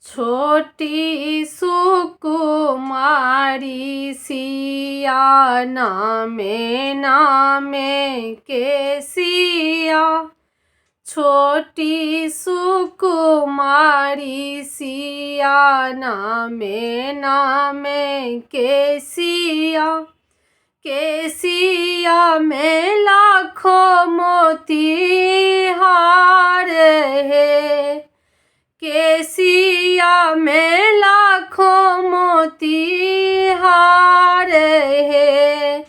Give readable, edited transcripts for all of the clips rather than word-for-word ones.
छोटी सुकुमारी सिया नामे नामे के सिया। छोटी सुकुमारी सिया नामे नामे के सिया। केसिया में लाखों मोती हार है। केसिया में लाखों मोती हार है।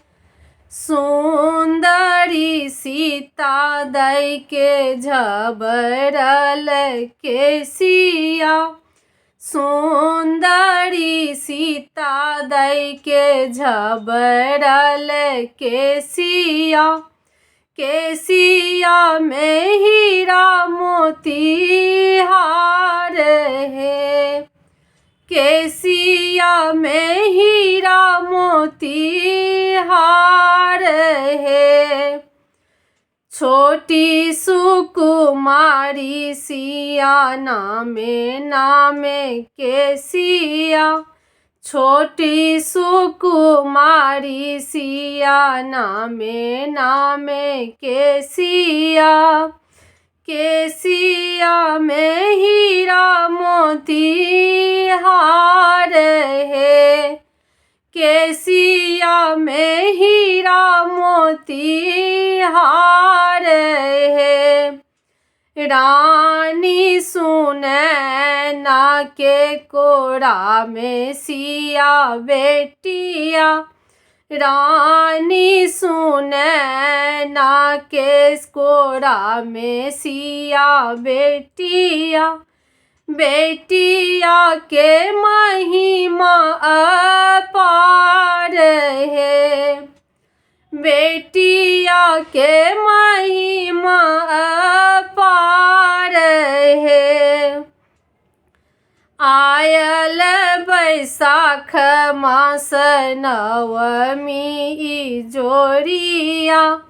सुंदरी सीता दई के झबरल केसिया। सुंदरी सीता दई के झबरल केसिया। केसिया में हीरा मोती हार है। केसिया में हीरा मोती हार है। छोटी सुकुमारी सिया नामे नामे के सिया। छोटी सुकुमारी सिया नामे नामे के सिया। केसिया में हीरा मोती हार है। केसिया में हीरा मोती हार है। रानी सुनैना के कोरा में सिया बेटिया। रानी सुनैना के कोरा में सिया बेटिया। बेटिया के महिमा अपार है। बेटिया के महिमा अपार है। आयल बैसाख मास नवमी जोरिया।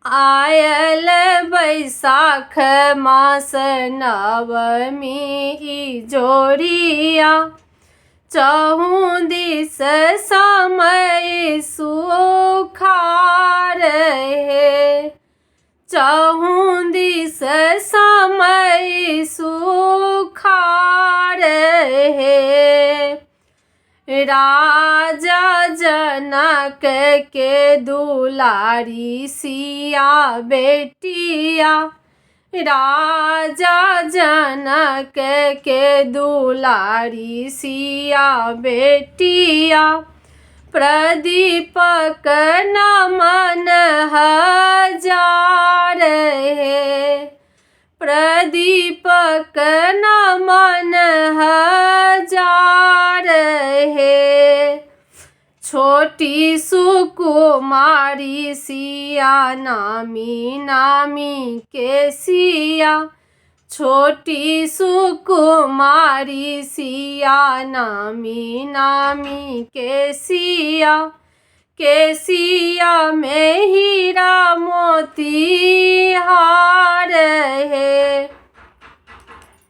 आयल बैसाख मास नवमी जोरिया। चहुँ दिस समय सुखार है। चहुँ दिस समय सुखार है। राजा जनक के दुलारी सिया बेटिया। राजा जनक के दुलारी सिया बेटिया। प्रदीपक नमन हजार है। प्रदीपक नमन हजार है। छोटी सुकुमारी सिया नामी नामी के सिया। छोटी सुकुमारी सिया नामी नामी के सिया। केसिया में हीरा मोती हार है।